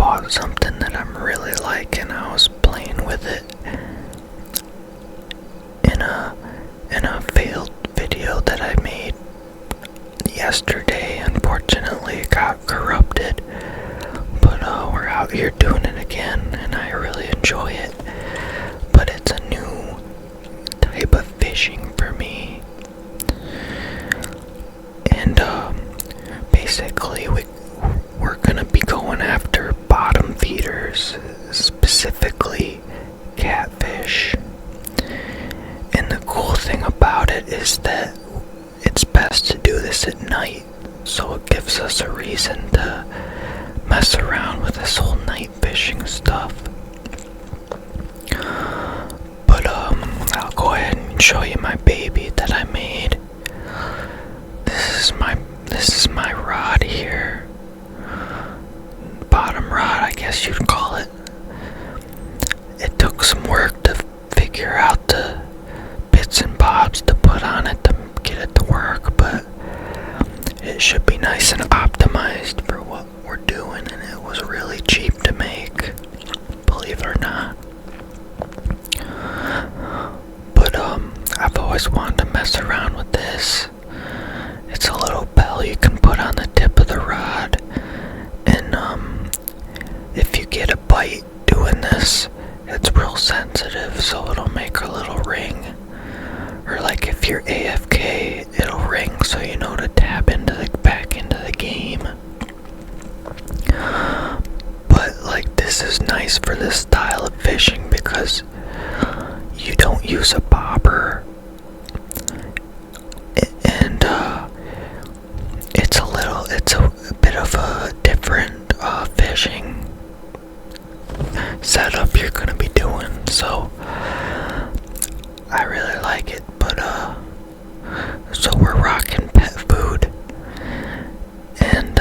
caught something that I'm really liking. I was playing with it in a failed video that I made yesterday. Unfortunately, it got corrupted, but we're out here doing it again, and I really enjoy it. But it's a new type of fishing for me, and basically we're gonna be going after bottom feeders, specifically catfish. And the cool thing about it is that it's best to do this at night, so it gives us a reason to mess around with this whole night fishing stuff. But I'll go ahead and show you my baby that I made. This is my rod here. Bottom rod, I guess you'd call it. It took some work to figure out the bits and bobs to put on it to get it to work, but it should be nice and optimized for what we're doing, and it was really cheap to make, believe it or not. But I've always wanted to mess around with this. It's a little bell you can put on the tip of the rod, and if you get a bite doing this, it's real sensitive, so it'll make a little ring. Or like if you're AFK, it'll ring so you know to tap back into the game. But like, this is nice for this style of fishing because you don't use a bobber, and it's a bit of a different fishing setup you're gonna be doing, so I really like it. But so we're rocking pet food, and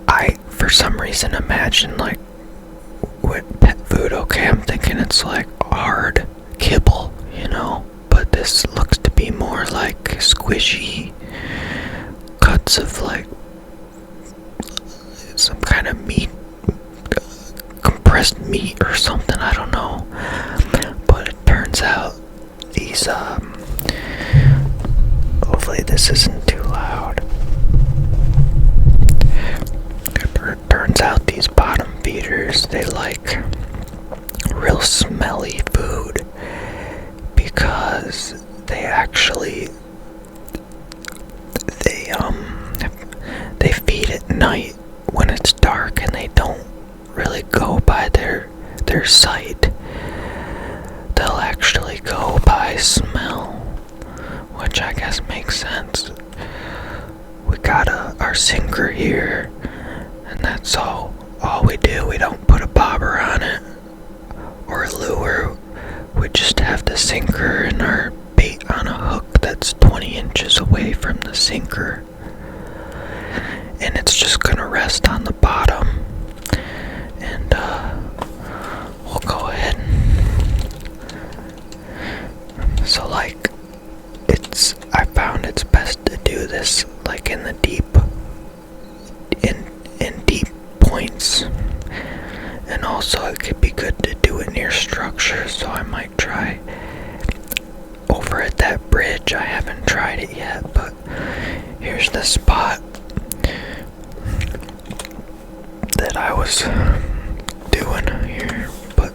I for some reason imagine like with pet food, okay, I'm thinking it's like hard kibble, but this looks to be more like squishy cuts of like some kind of meat, compressed meat or something, I don't know. But it turns out these hopefully this isn't too loud. It turns out these bottom feeders, they like real smelly food because they actually they feed at night when it's dark, and they don't really go by their sight. They'll actually go by smell, which I guess makes sense. We got our sinker here, and that's all we do. We don't put a bobber on it or a lure. We just have the sinker and our bait on a hook that's 20 inches away from the sinker, and it's just gonna rest on the bottom. And we'll go ahead. So like, I found it's best to do this like in the deep points, and also it could be good to do it near structures, so I might try over at that bridge. I haven't tried it yet, but here's the spot that I was doing here. But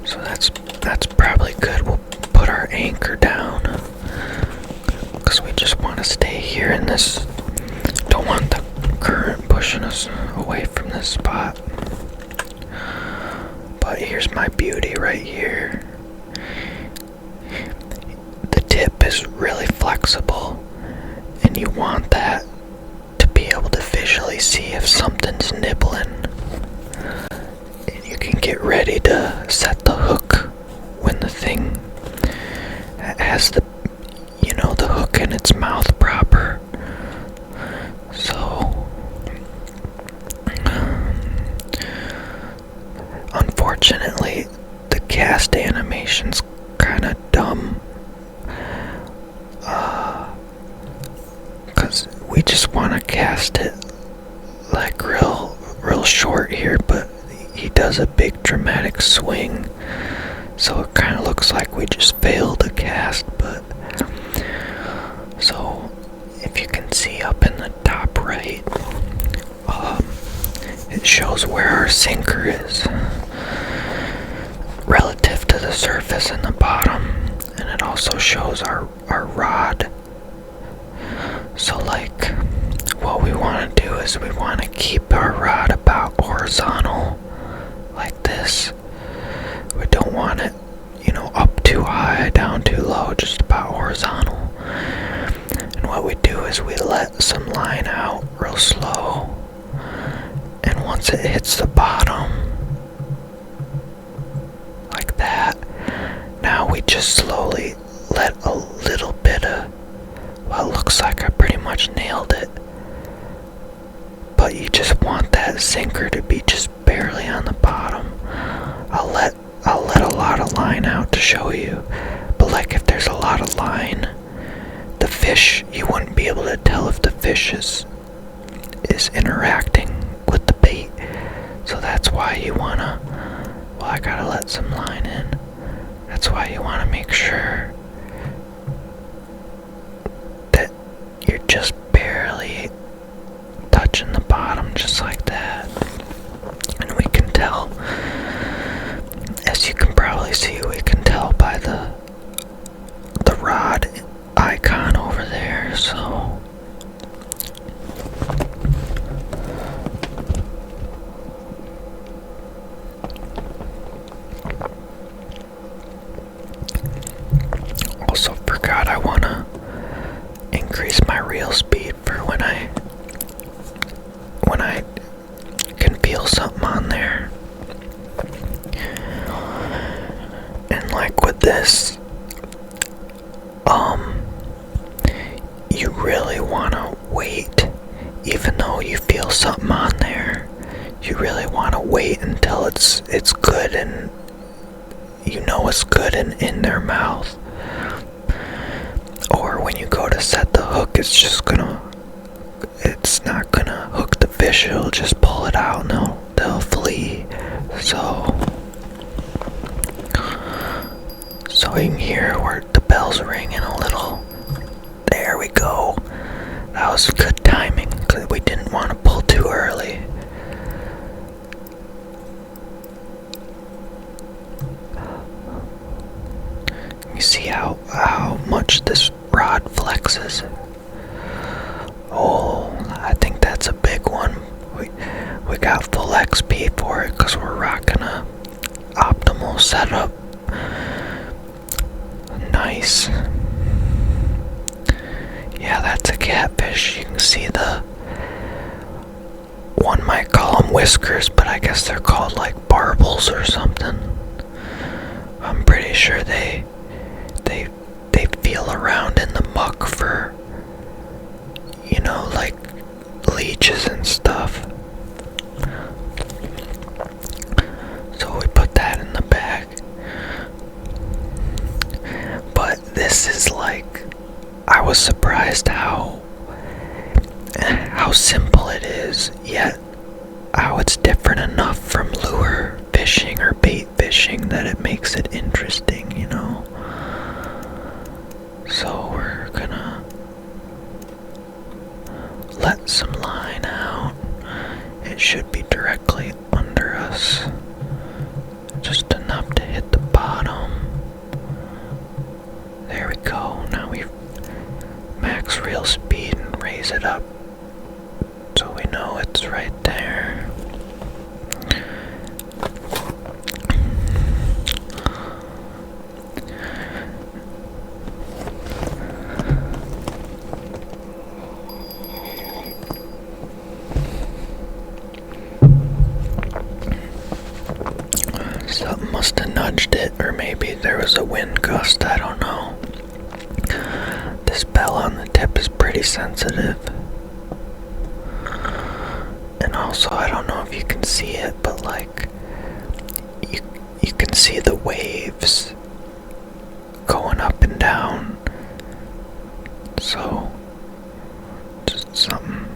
so that's probably good. We'll put our anchor down because we just want to stay here in this. Don't want the current pushing us away from this spot. But here's my beauty right here. The tip is really flexible, and you want that to be able to visually see if something's nibbling. And you can get ready to set the hook when the thing has the hook in its mouth proper. So unfortunately, the cast animation's kind of dumb, because we just want to cast it like real short here, but he does a big dramatic swing, so it kind of looks like we just failed to cast. But so if you can see up in the top right, it shows where our sinker is relative to the surface in the bottom, and it also shows our rod. So like, what we want to do is we want to keep our rod about horizontal like this. We don't want it, up too high, down too low, just about horizontal. And what we do is we let some line out real slow, and once it hits the bottom like that, now we just slowly let a little bit of, well, it looks like I pretty much nailed it, but you just want that sinker to be just barely on the bottom. I'll let a lot of line out to show you, but like if there's a lot of line, the fish, you wouldn't be able to tell if the fish is interacting with the bait. So that's why you wanna, well, I gotta let some line in. That's why you wanna make sure that you're just barely touching the bottom, just like that. And we can tell, as you can probably see, we can tell by the rod icon over there. So also forgot I want to increase my reel speed for when I can feel something on there. And like with this, you really want to wait, even though you feel something on there, you really want to wait until it's good, and it's good and in their mouth. Or when you go to set the hook, it's not gonna hook the fish, it'll just pull it out and they'll flee. So you can hear where the bell's ringing a little. There we go. That was good timing, because we didn't want to pull too early. You see how much this rod flexes? Oh, I think that's a big one. We got full XP for it because we're rocking a optimal setup. Nice. Yeah, that's a catfish. You can see one might call them whiskers, but I guess they're called like barbels or something. I'm pretty sure they feel around in the muck for, like leeches and stuff. So we put that in the bag. But this is like, I was surprised how simple it is, yet how it's different enough from lure fishing or bait fishing that it makes it interesting, So we're gonna let some line out. It should be directly under us, just enough to hit the bottom. There we go. Now we max reel speed and raise it up so we know it's right there. Something must have nudged it, or maybe there was a wind gust, I don't know. This bell on the tip is pretty sensitive. And also, I don't know if you can see it, but like, you can see the waves going up and down. So, just something.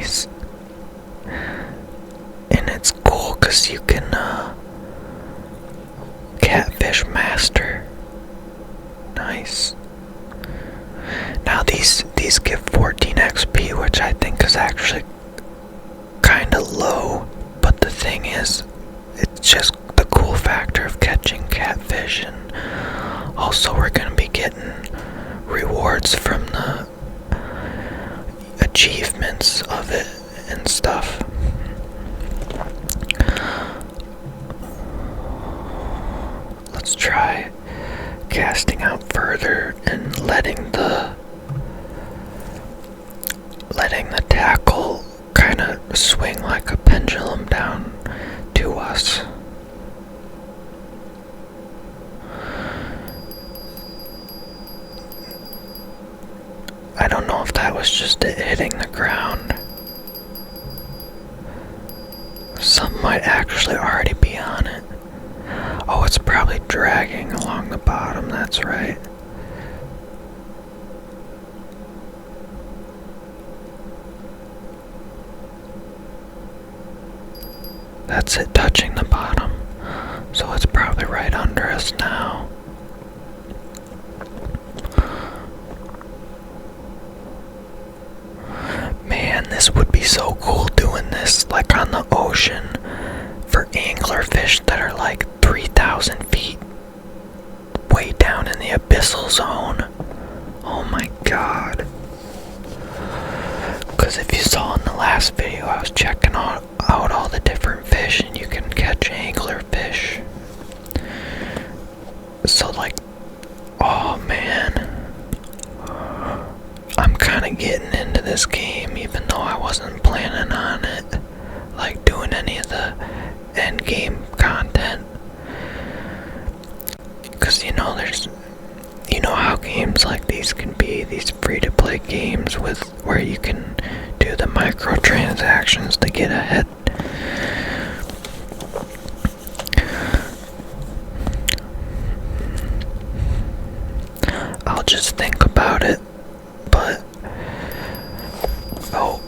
Nice. And it's cool because you can catfish master. Nice. Now these give 14 XP, which I think is actually kinda low, but the thing is, it's just the cool factor of catching catfish, and also we're gonna be getting rewards from the achievements of it and stuff. Let's try casting out further and letting the tackle kind of swing like a pendulum down to us. I don't know if that was just it hitting the ground. Something might actually already be on it. Oh, it's probably dragging along the bottom, that's right. That's it touching the bottom, so it's probably right under us now. Man, this would be so cool doing this like on the ocean for anglerfish that are like 3,000 feet way down in the abyssal zone. Oh my god. Because if you saw in the last video, I was checking out all the different fish, and you can catch anglerfish. So like, oh man, I'm kind of getting into this game even though I wasn't planning on it, like doing any of the end game content. Because you know how games like these can be, these free-to-play games with where you can do the microtransactions to get ahead. I'll just think about it, but oh,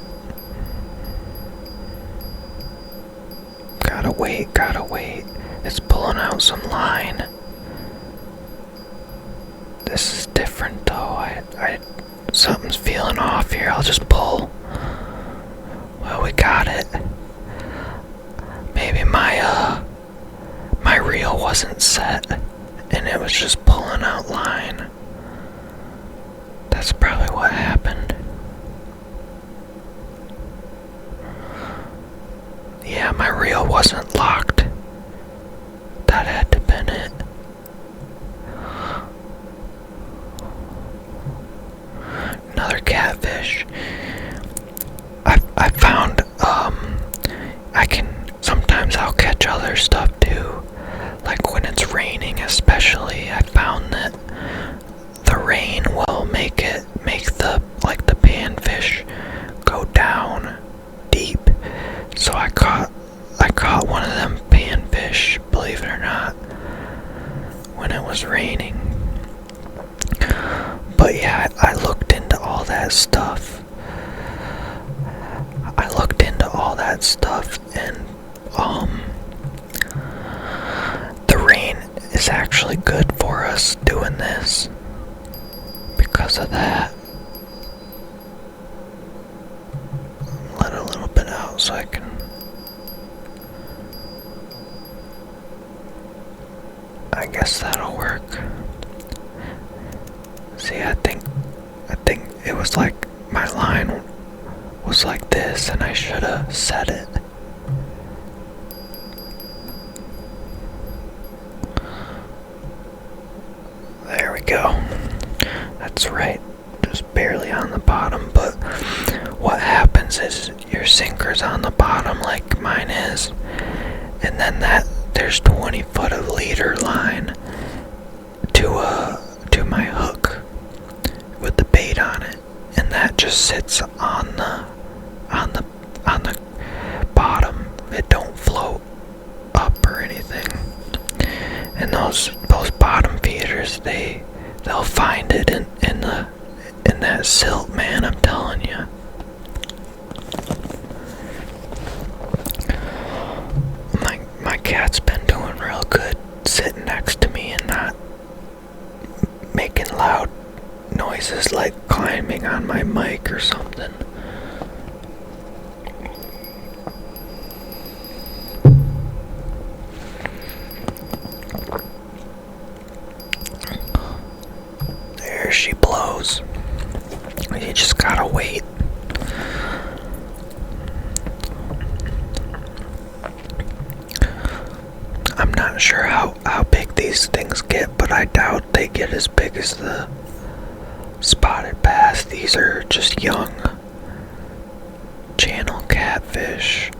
gotta wait. It's pulling out some line. This is different though. Something's feeling off here. I'll just pull. Well, we got it. Maybe my reel wasn't set and it was just pulling out line. That's probably what happened. Yeah, my reel wasn't locked. That had to have been it. Another catfish. I found sometimes I'll catch other stuff too. Like when it's raining especially, I found that the rain will make the panfish go down deep. So I caught one of them panfish, believe it or not, when it was raining. But yeah, I looked into all that stuff. And the rain is actually good for us doing this because of that. Let a little bit out so I guess that'll work. See, I think it was like my line was like this and I should have set it. There we go. That's right. Just barely on the bottom, but what happens is your sinker's on the bottom like mine is, and then there's 20 foot of leader line to my hook with the bait on it, and that just sits on the bottom. It don't float up or anything. And those bottom feeders, they'll find it in that silt, man, I'm telling you. noises like climbing on my mic or something. There she blows. You just gotta wait. I'm not sure how big these things get, but I doubt they get as big as the spotted bass. These are just young channel catfish.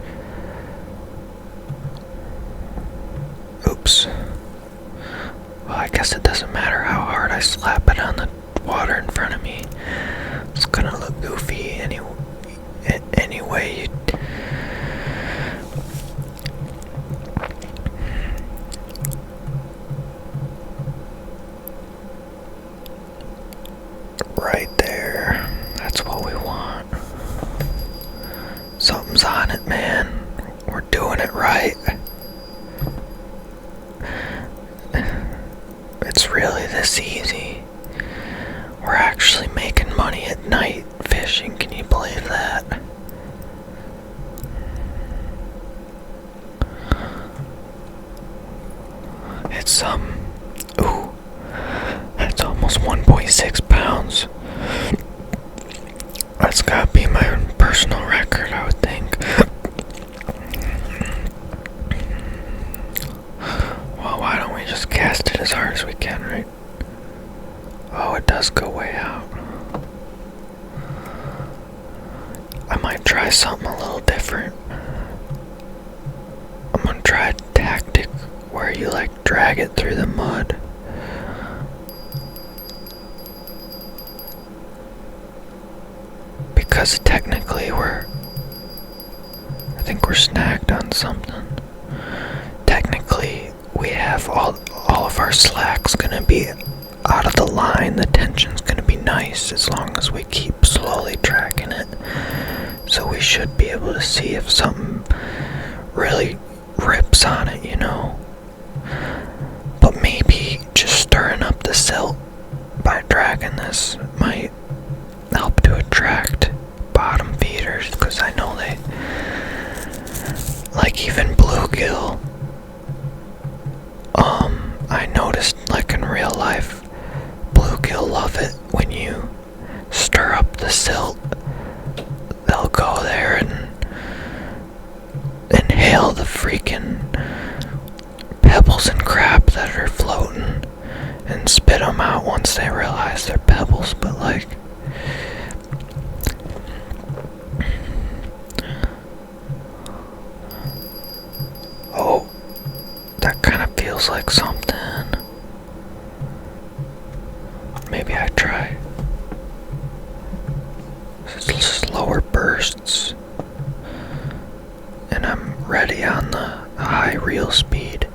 Oops. Well, I guess it doesn't matter how hard I slap it on the water in front of me. It's gonna look goofy anyway. Right there. That's what we want. Something's on it, man. We're doing it right. It's really this easy. We're actually making money at night fishing. Can you believe that? It's ooh, that's almost 1.6 pounds. That's gotta be my personal record, I would think. Well, why don't we just cast it as hard as we can, right? Oh, it does go way out. I might try something a little different. I'm gonna try a tactic where you like drag it through the mud. Because technically I think we're snagged on something. Technically, we have all of our slack's gonna be out of the line. The tension's gonna be nice as long as we keep slowly tracking it. So we should be able to see if something really rips on it, you know. But maybe just stirring up the silt by dragging this might help to attract bottom feeders, because I know they, like even bluegill, I noticed like in real life, bluegill love it when you stir up the silt. They'll go there and inhale the freaking pebbles and crap that are floating and spit them out once they realize they're pebbles. But like, oh, that kind of feels like something. Maybe I try slower bursts, and I'm ready on the high reel speed.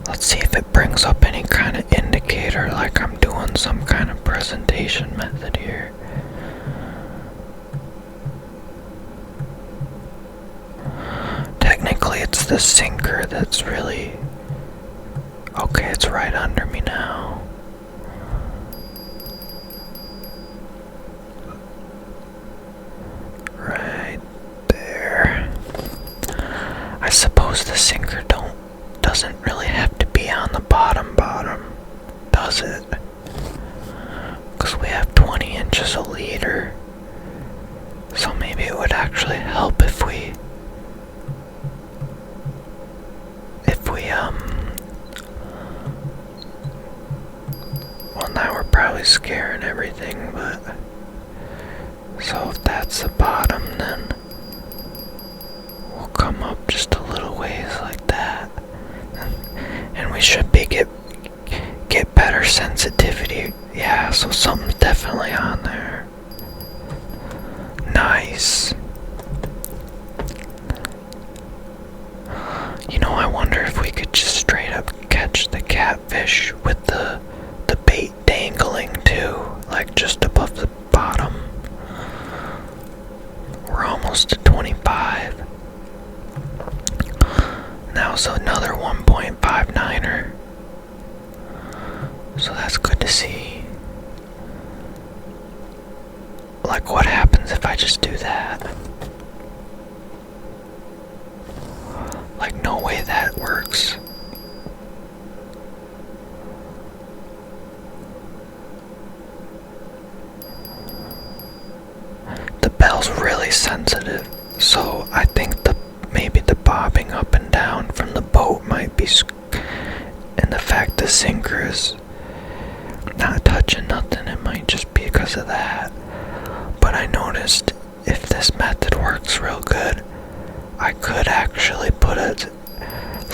Let's see if it brings up any kind of indicator, like I'm doing some kind of presentation method here. Technically, it's the sinker that's really... Okay, it's right under me now. Right there. I suppose the sinker doesn't really have to be on the bottom, does it? Because we have 20 inches a leader. So maybe it would actually help if we well, now we're probably scaring everything, but so if that's the bottom, then we'll come up just a little ways like that, and we should get better sensitivity. Yeah, so something's definitely on there. Nice. You know, I wonder if we could just straight up catch the catfish with the bait dangling too, like just above the bottom. We're almost at 25. Now it's another 1.59er. see. Like, what happens if I just do that? Like, no way that works. The bell's really sensitive, so I think maybe the bobbing up and down from the boat might be, and the fact the sinker is not touching nothing, it might just be because of that. But I noticed if this method works real good, I could actually put a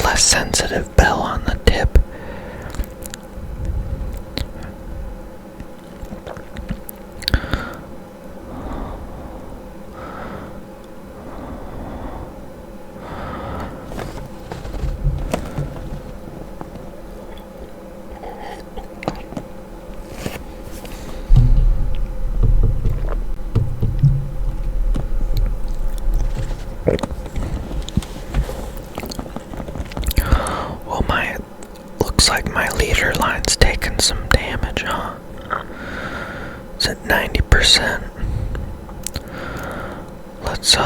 less sensitive bell on the tip. Like my leader line's taking some damage, huh? It's at 90%. Let's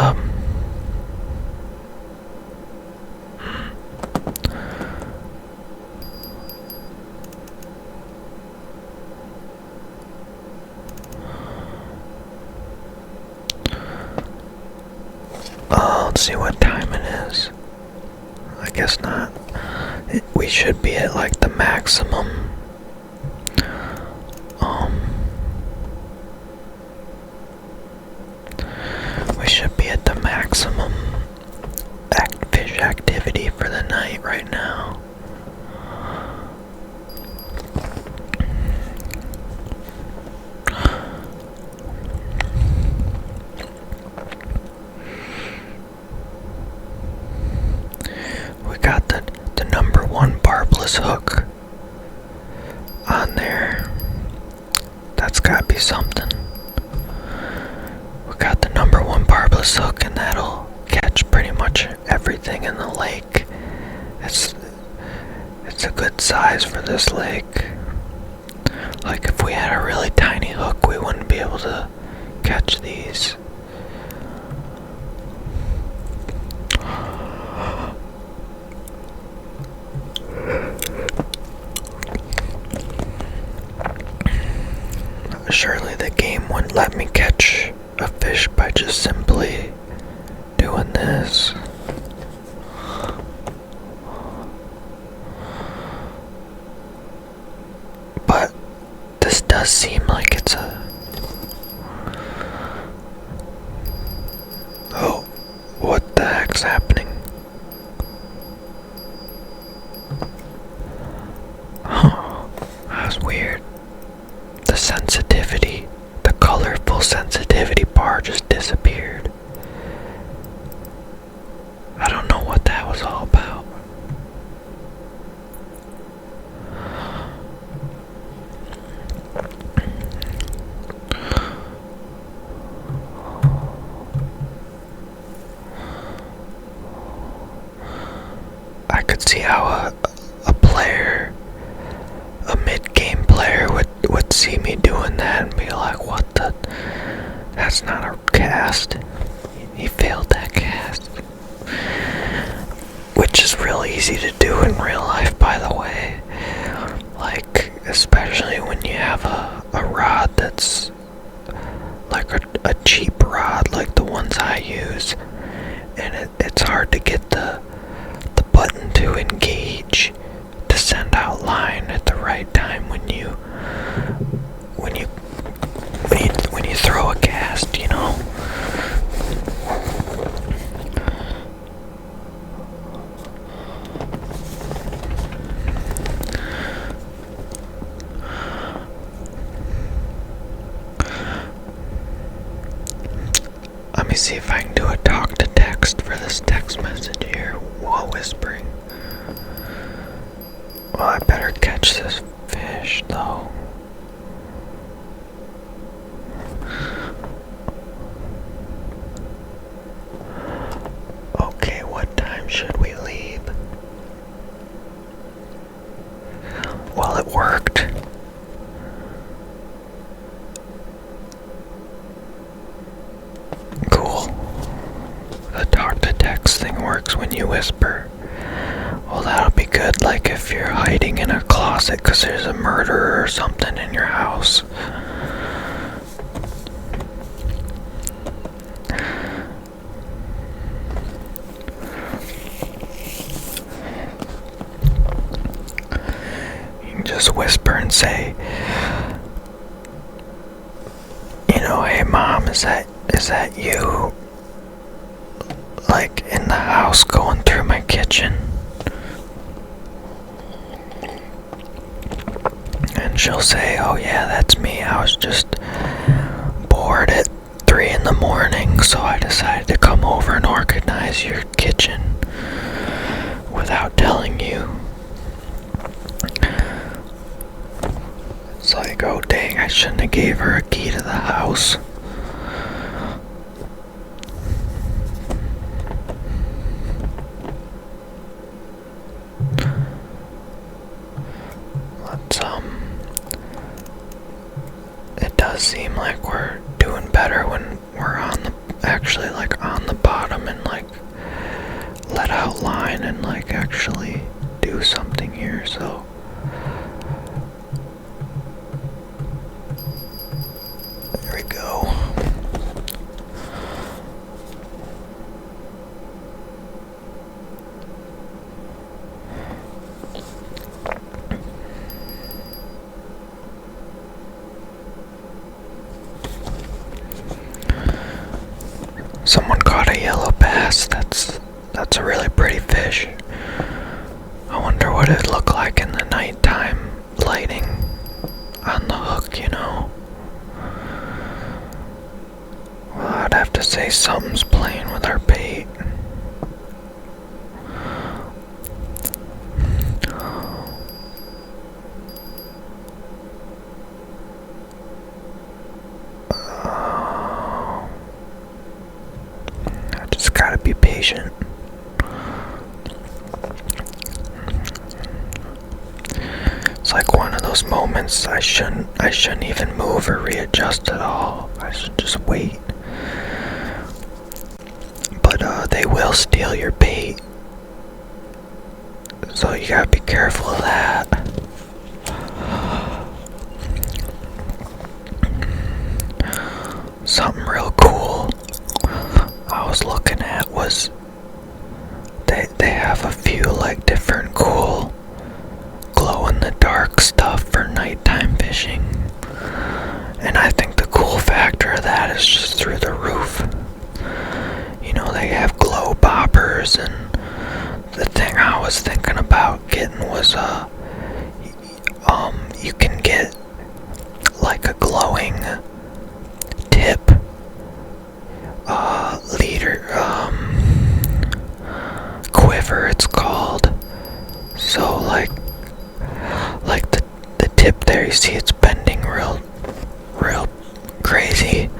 let's see what time it is. I guess not. We should be at like the maximum. We should be at the maximum fish activity for the night right now. We got the number one barbless hook on there. That's gotta be something. We got the number one barbless hook, and that'll catch pretty much everything in the lake. It's a good size for this lake. Like, if we had a really tiny hook, we wouldn't be able to catch these. Surely the game wouldn't let me catch a fish by just simply doing this. But this does seem like it's a... Oh, what the heck's happening? Huh, that's weird. The sensitivity, the colorful sensitivity bar just disappeared. I don't know what that was all about. I could see how a player, a mid-game player would see me doing that and be like, what the? That's not a cast. He failed that cast. Which is real easy to do in real life, by the way. Like, especially when you have a rod that's like a cheap rod like the ones I use. And it's hard to get the button to engage, to send out line at the right time when you throw a cast, you know. Let me see if I can do a talk to text for this text message here while whispering. Well, I better catch this fish though. Okay, what time should we leave? Well, it worked. things when you whisper. Well, that'll be good, like if you're hiding in a closet because there's a murderer or something in your house. You can just whisper and say, hey Mom, is that you? Like in the house going through my kitchen? And she'll say, oh yeah, that's me. I was just bored at 3 in the morning, so I decided to come over and organize your kitchen without telling you. It's like, oh dang, I shouldn't have gave her a key to the house. It does seem like we're doing better when we're on the bottom and like let out line and like actually do something here, so there we go. Someone caught a yellow bass. That's a really pretty fish. I wonder what it'd look like in the nighttime lighting on the hook, Well, I'd have to say something's playing with our bait. Gotta be patient. It's like one of those moments I shouldn't even move or readjust at all. I should just wait. But they will steal your bait, so you gotta be careful of that. Something real cool I was looking at was they have a few like different cool glow in the dark stuff for nighttime fishing, and I think the cool factor of that is just through the roof. They have glow boppers, and the thing I was thinking about getting was you can get like a glowing tip leader quiver, it's called. So like the tip there, you see it's bending real crazy.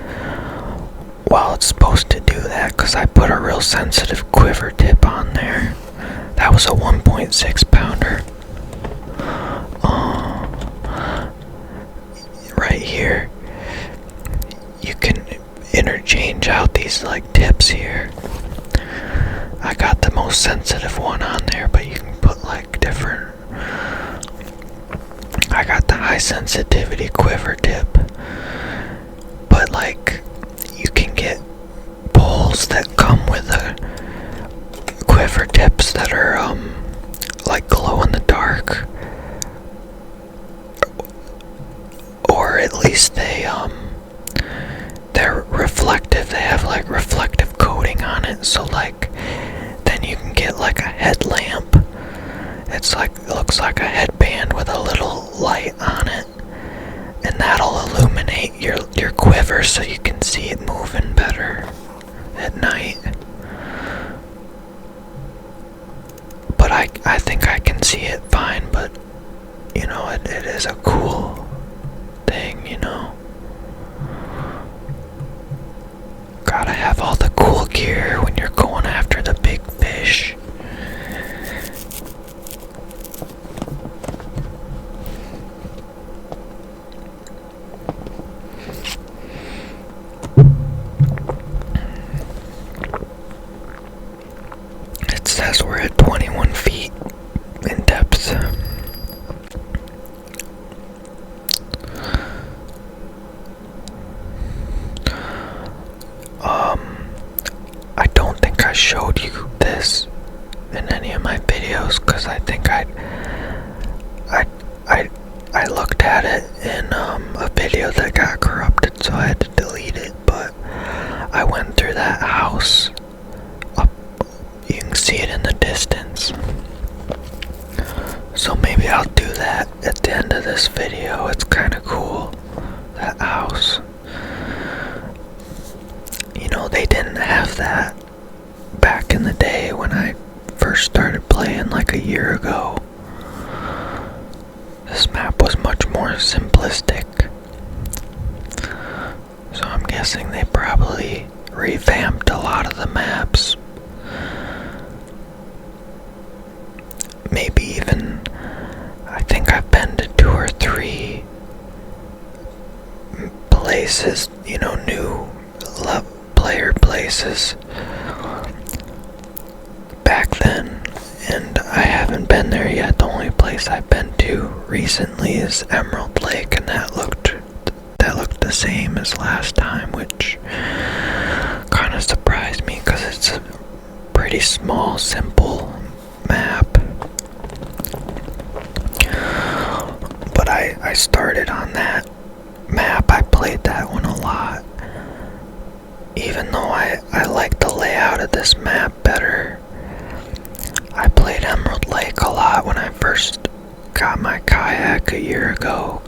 Well, it's supposed to do that because I put a real sensitive quiver tip on there. That was a 1.6 pounder. Right here you can interchange out these like tips here. I got the most sensitive one on there, but you can put like different. I got the high sensitivity quiver tip, but like you can get poles that come with quiver tips that are like glow in the dark, or at least they're reflective. They have like reflective coating on it, so like then you can get like a headlamp. It looks like a headband with a little light on it, and that'll illuminate your quiver so you can see it moving better at night. But I think I can see it fine, but it is a cool thing, Gotta have all the cool gear when you're going after the big fish. showed you this in any of my videos, because I think I looked at it in a video that got corrupted, so I had to delete it. But I went through that house. Up, you can see it in the distance. So maybe I'll do that at the end of this video. It's kind of cool, that house. You know, they didn't have that back in the day when I first started playing, like a year ago. This map was much more simplistic. So I'm guessing they probably revamped a lot of the maps. Maybe even, I think I've been to 2 or 3 places, you know, new player places back then, and I haven't been there yet. The only place I've been to recently is Emerald Lake, and that looked the same as last time, which kind of surprised me because it's a pretty small, simple map. But I started on that map. I played that one a lot, even though I like the layout of this map better. I played Emerald Lake a lot when I first got my kayak a year ago.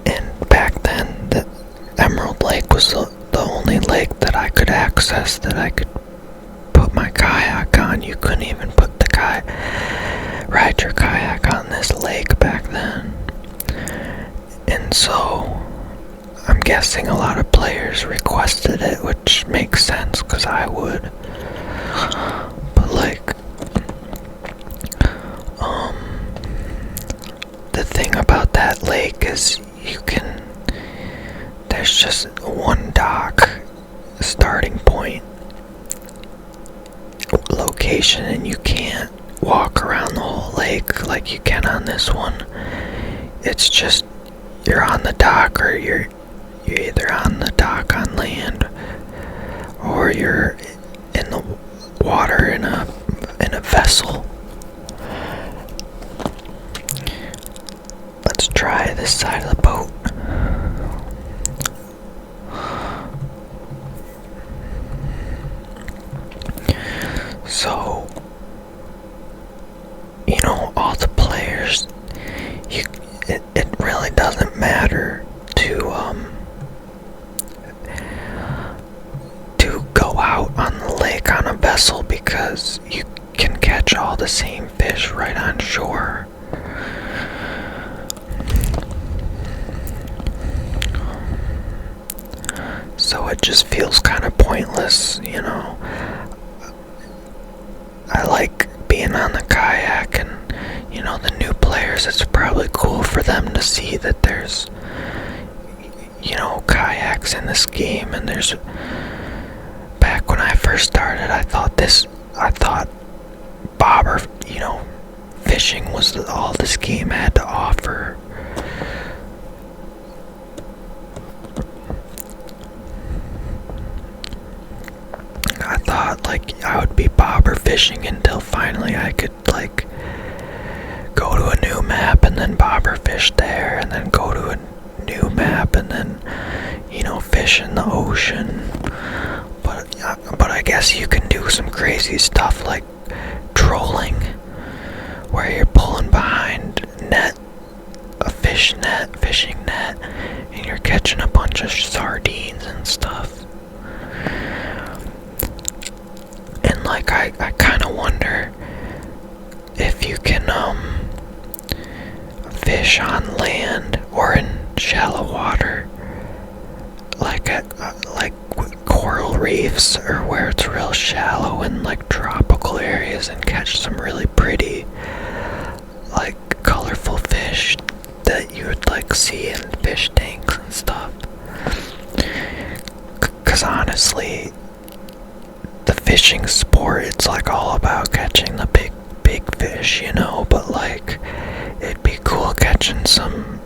And back then, the Emerald Lake was the only lake that I could access, that I could put my kayak on. You couldn't even put the ride your kayak on this lake back then. And so I'm guessing a lot of players requested it, which makes sense because I would. But like, the thing about that lake is there's just one dock starting point location, and you can't walk around the whole lake like you can on this one. It's just, you're on the dock, or you're either on the dock on land, or you're in the water in a vessel. Let's try this side of the boat. So, you know, all the players, it really doesn't matter to go out on the lake on a vessel, because you can catch all the same fish right on shore. So it just feels kind of pointless, you know. I like being on the kayak, and you know, the new players, it's probably cool for them to see that there's, you know, kayaks in this game. And there's, back when I first started, I thought bobber, you know, fishing was all this game had to offer. I thought like I would be bobber fishing until finally I could like go to a new map and then bobber fish there, and then go to a new map and then, you know, fish in the ocean. But I guess you can do some crazy stuff like trolling, where you're pulling behind a fishing net, and you're catching a bunch of sardines and stuff. And like, I kind of wonder if you can fish on land or in shallow water, like at coral reefs, or where it's real shallow in like tropical areas, and catch some really pretty, like, colorful fish that you would like see in fish tanks and stuff. Cause honestly, the fishing sport, it's like all about catching the big fish, you know, but like, it'd be cool catching some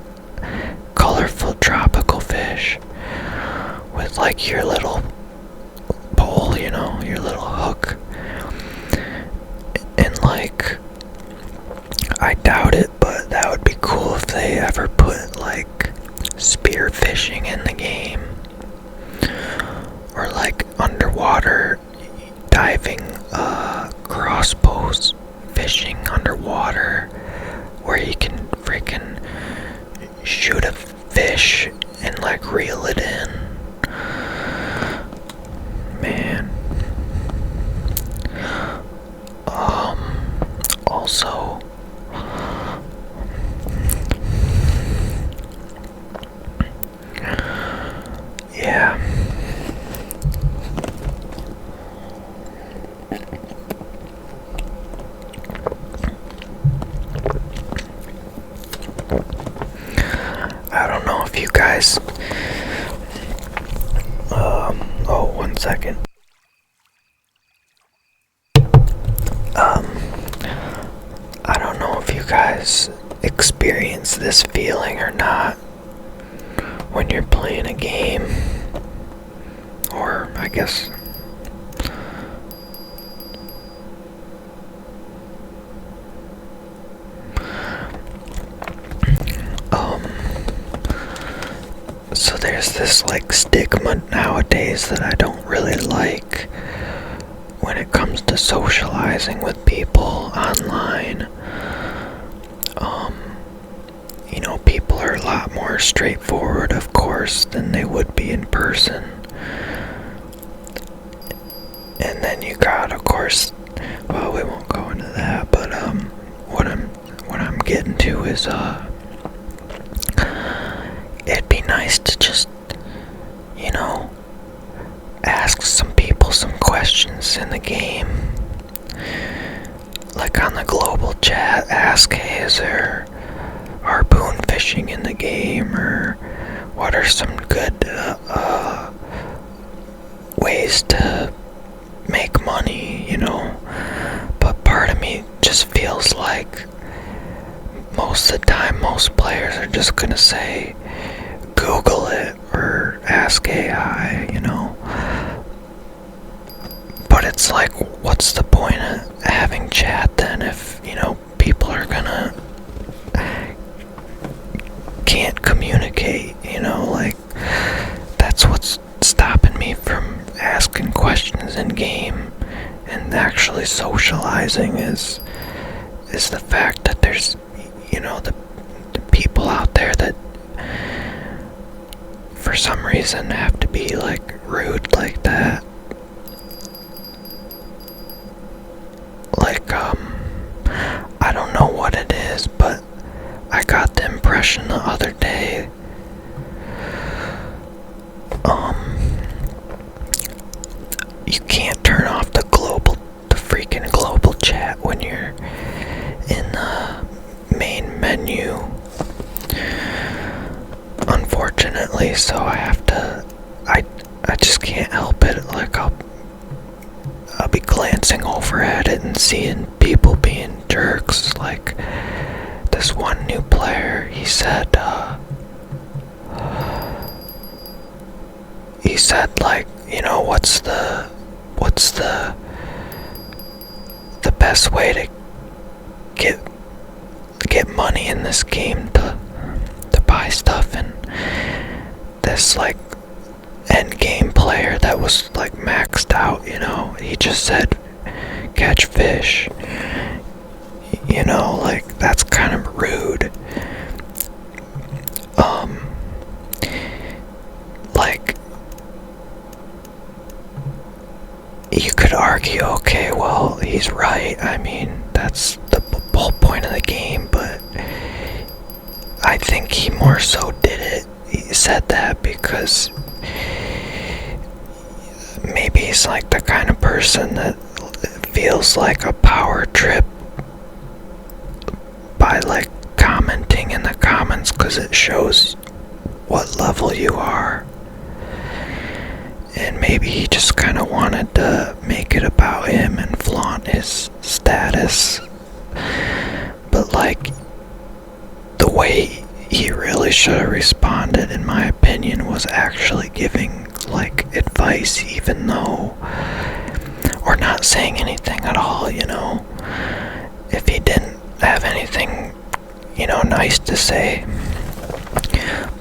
colorful tropical fish with like your little pole, you know. ever put like spear fishing in the game, or like underwater diving, crossbows fishing underwater, where you can freaking shoot a fish and like reel it in. Man. Also, yeah. I don't know if you guys, oh, 1 second. I don't know if you guys experience this feeling or not when you're playing a game, or I guess so there's this like stigma nowadays that I don't really like when it comes to socializing with people online. You know, people are a lot more straightforward, of course, than they would be in person. And then you got, of course, well, we won't go into that, but what I'm getting to is it'd be nice to just, you know, ask some people some questions in the game. Like on the global chat, ask, hey, is there harpoon fishing in the game, or what are some good ways to make money, you know? But part of me just feels like most of the time most players are just gonna say Google it or ask AI, you know? But it's like, what's the point of having chat then if, you know, people are gonna can't communicate, you know? Like, that's what's stopping me from asking questions in game and actually socializing is the fact that there's, you know, the people out there that for some reason have to be like rude like that. Like, I don't know what it is, but I got the impression the other day, you can't turn off the freaking global chat when you're in the main menu, unfortunately, so I just can't help it. Like, I'll be glancing over at it and seeing people being jerks. Like, this one new player, he said like, you know, what's the best way to get money in this game to buy stuff, and this like end game player that was like maxed out, you know, he just said catch fish. You know, like, that's kind of rude. Like, you could argue, okay, well, he's right. I mean, that's the whole point of the game, but I think he more so did it. He said that because maybe he's like the kind of person that feels like a power trip by like commenting in the comments, because it shows what level you are. And maybe he just kind of wanted to make it about him and flaunt his status. But like, the way he really should have responded, in my opinion, was actually giving like advice, even though, or not saying anything at all, you know. If he didn't have anything, you know, nice to say,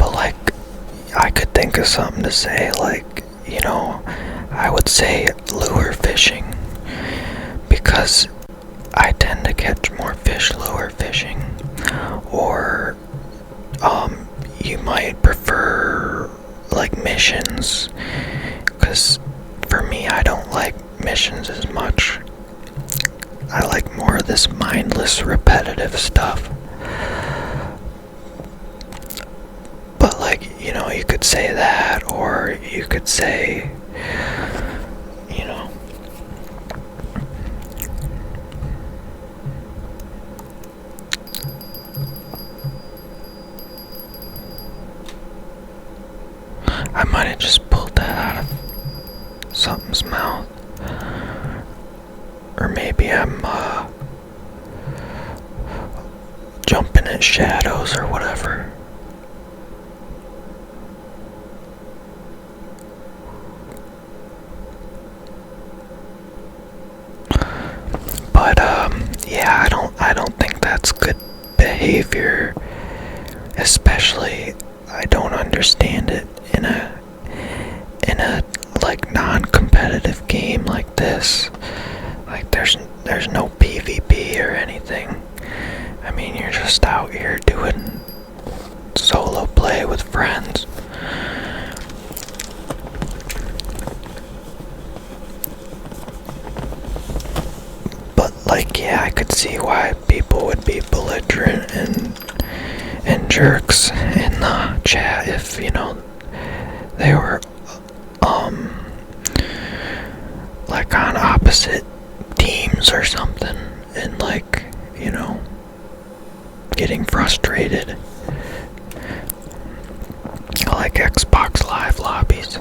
But like, I could think of something to say, like, I would say lure fishing, because I tend to catch more fish lure fishing. Or you might prefer like missions, because for me, I don't like missions as much. I like more of this mindless, repetitive stuff. But like, you could say that, or you could say, I might have just pulled that out of something's mouth. Or maybe I'm jumping at shadows or whatever. But yeah, I don't think that's good behavior. Especially, I don't understand it in a like non-competitive game like this. Like there's no PvP or anything. I mean, you're just out here doing solo play with friends. But like, yeah, I could see why people would be belligerent and jerks in the chat if, they were like on opposite teams or something, and like, getting frustrated. Like Xbox Live lobbies.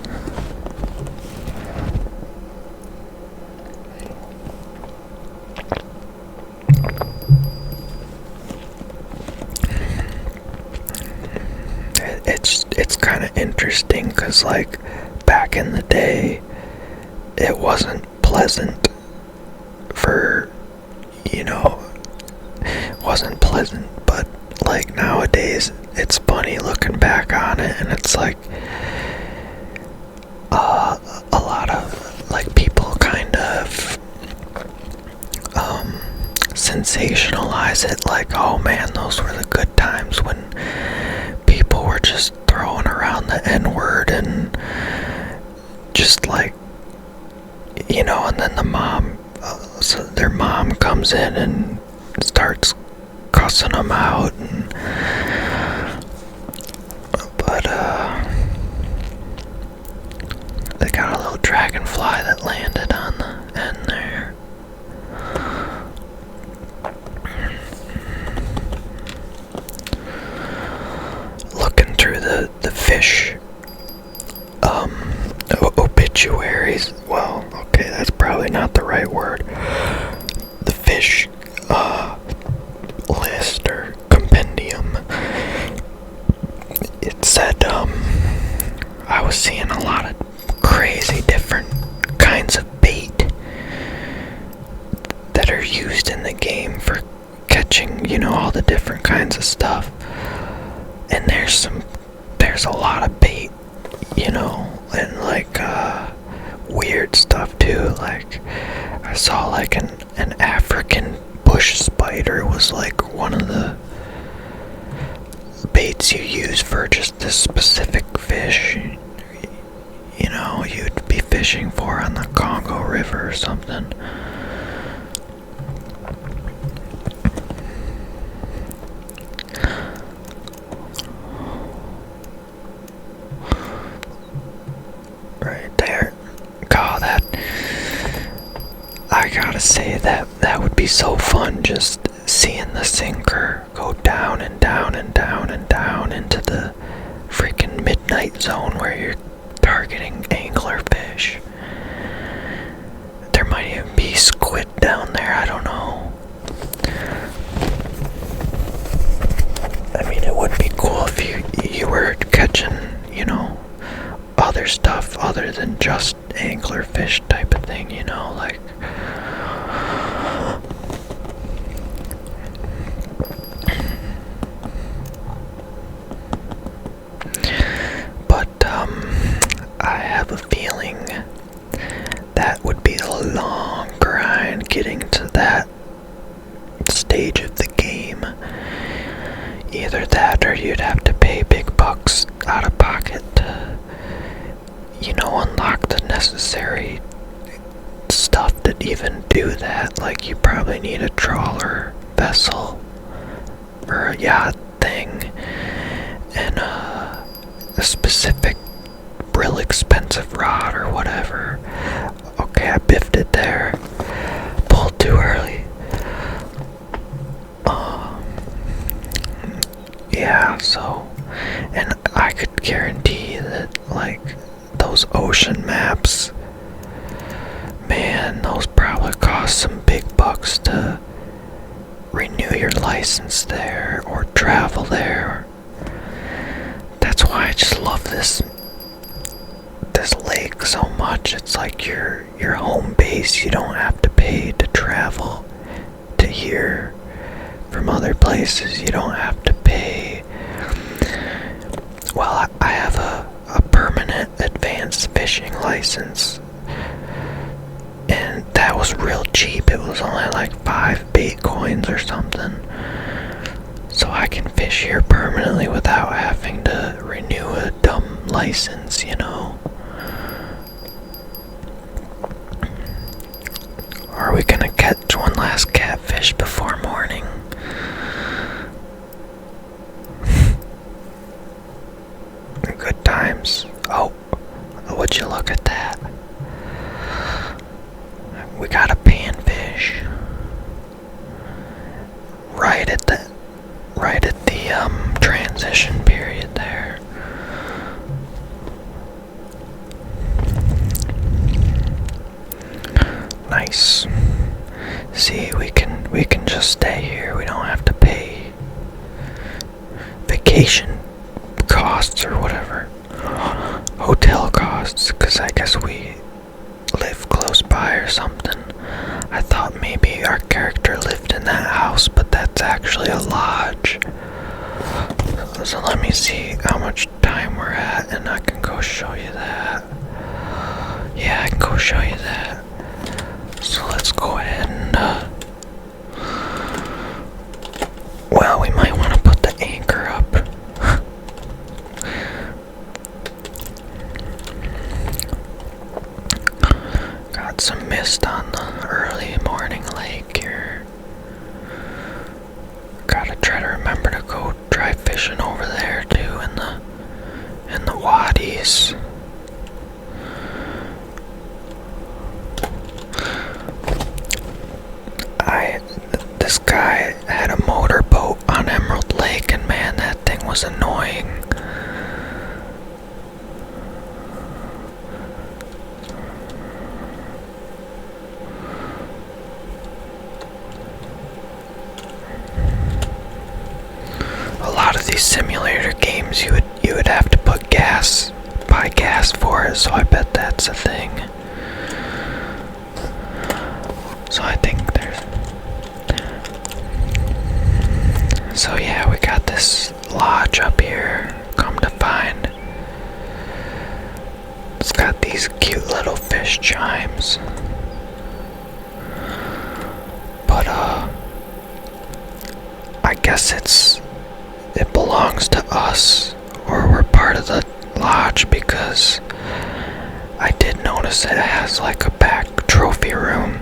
It's kind of interesting, because like back in the day, it wasn't pleasant for, wasn't pleasant, but like nowadays it's funny looking back on it, and it's like a lot of like people kind of sensationalize it, like, oh man, those were the good times when people were just throwing around the N-word and just like, and then the mom, so their mom comes in and starts cussing them out, but they got a little dragonfly that landed on the end there. Looking through the fish obituaries, well, okay, that's probably not the right word. The fish list or compendium, it said I was seeing a lot of crazy different kinds of bait that are used in the game for catching, all the different kinds of stuff. And there's a lot of bait, and like weird stuff too. Like I saw like an African bush spider was like one of the baits you use for just this specific fish, you'd be fishing for on the Congo River or something. Right there. God, I gotta say that would be so fun, just seeing the sinker go down and down and down and down into the freaking midnight zone where you're targeting anglerfish. There might even be squid down there, I don't know. I mean, it would be cool if you were catching, other stuff other than just anglerfish type of thing, like getting to that stage of the game. Either that or you'd have to pay big bucks out of pocket to, unlock the necessary stuff to even do that. Like, you probably need a trawler vessel or a yacht thing and a specific real expensive rod or whatever. Okay, I biffed it there. Pulled too early. Yeah, so, and I could guarantee that, like, those ocean maps, man, those probably cost some big bucks to renew your license there or travel there. That's why I just love this lake so much. It's like your home base. You don't have to pay to travel to here from other places. You don't have to pay. Well, I have a permanent advanced fishing license, and that was real cheap. It was only like 5 bait coins or something. So I can fish here permanently without having to renew a dumb license, Are we gonna catch one last catfish before morning? Good times. Oh, would you look at that? We got a panfish right at the transition period there. Nice. See, we can just stay here. We don't have to pay vacation costs or whatever, hotel costs, because I guess we live close by or something. I thought maybe our character lived in that house, but that's actually a lodge. So let me see how much time we're at, and I can go show you that. Yeah, I can go show you that. So let's go ahead and, well, we might want to put the anchor up. Got some mist on the early morning lake here. Gotta try to remember to go dry fishing over there too in the wadis. This guy had a motorboat on Emerald Lake, and man, that thing was annoying. A lot of these simulator games, you would have to buy gas for it, so I bet that's a thing. So I think so yeah, we got this lodge up here, come to find. It's got these cute little fish chimes. But I guess it belongs to us, or we're part of the lodge, because I did notice it has like a back trophy room.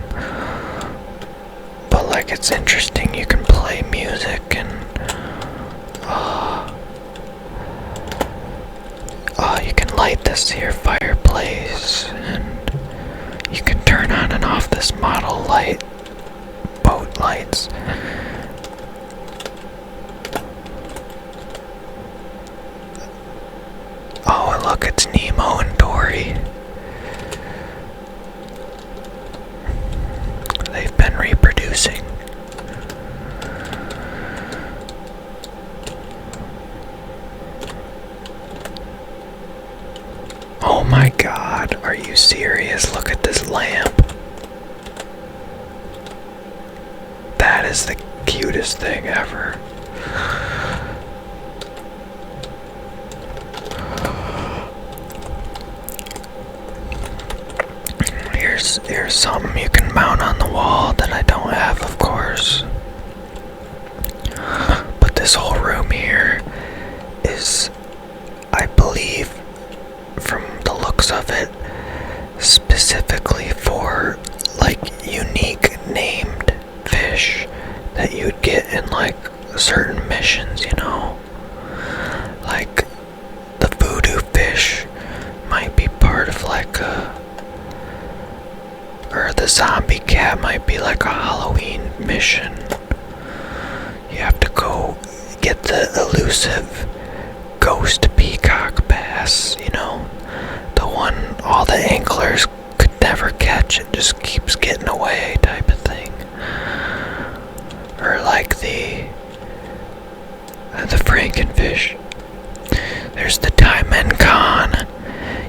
But like, it's interesting, you can play music and you can light this here fireplace, and you can turn on and off this model boat lights. Oh, look, it's Nemo and Dory. They've been reproducing. Oh my God, are you serious? Look at this lamp. That is the cutest thing ever. here's something you can mount on the wall that I don't have, of course. But this whole room here is, I believe, from the looks of it, specifically for like unique named fish that you'd get in like certain missions, you know? Like the voodoo fish might be part of like or the zombie cat might be like a Halloween mission. You have to go get the elusive ghost peacock bass, you know? The one all the anglers could never catch, it just keeps getting away type of thing. Or like the frankenfish. There's the Diamond,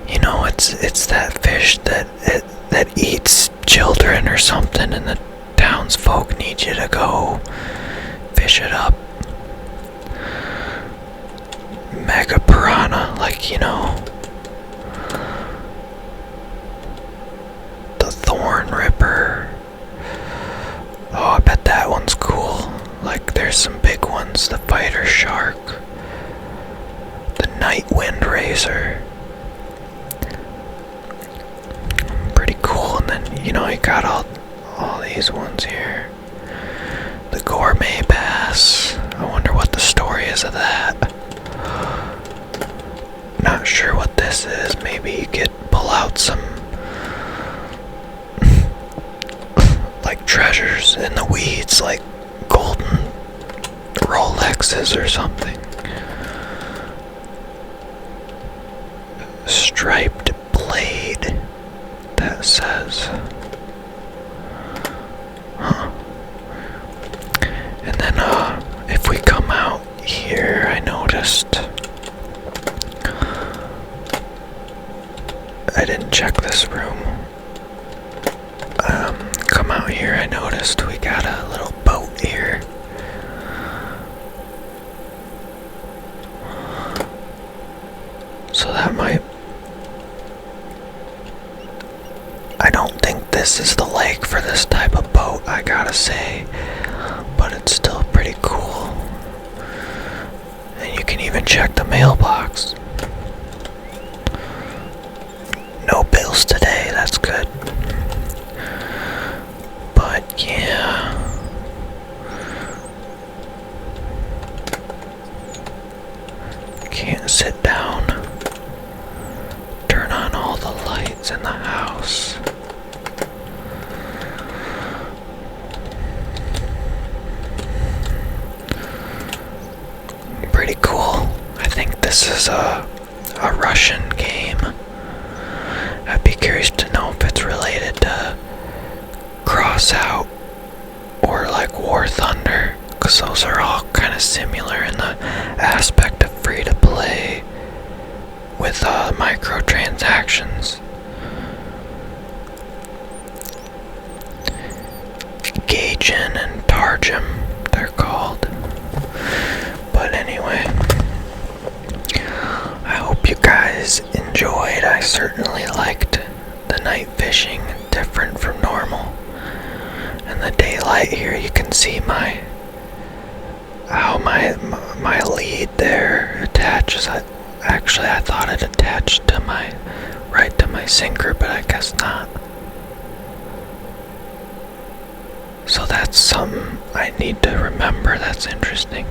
you know, it's that fish that eats children or something, and the townsfolk need you to go fish it up. Mega piranha, like, you know, the thorn ripper. Oh, I bet that one's cool. Like, there's some big ones. The fighter shark, the night wind razor. Pretty cool. And then, you know, you got all these ones here. The gourmet bass. I wonder what the story is of that. Not sure what this is. Maybe you could pull out some like treasures in the weeds, like golden Rolexes or something. Striped blade, that says. Huh. And then if we come out here, I noticed I didn't check this room. Come out here, I noticed we got a little boat here. So that might... I don't think this is the lake for this type of boat, I gotta say. But it's still pretty cool. And you can even check the mailbox. No bills today, that's good. But yeah. Can't sit down. Turn on all the lights in the house. Pretty cool. I think this is a Russian game. I'd be curious to know if it's related to Crossout or like War Thunder, because those are all kind of similar in the aspect of free to play with microtransactions. Gaijin and Targem, they're called. But anyway, I hope you guys enjoyed. I certainly liked the night fishing, different from normal. And the daylight here, you can see how my lead there attaches. Actually, I thought it attached to right to my sinker, but I guess not. So that's something I need to remember. That's interesting.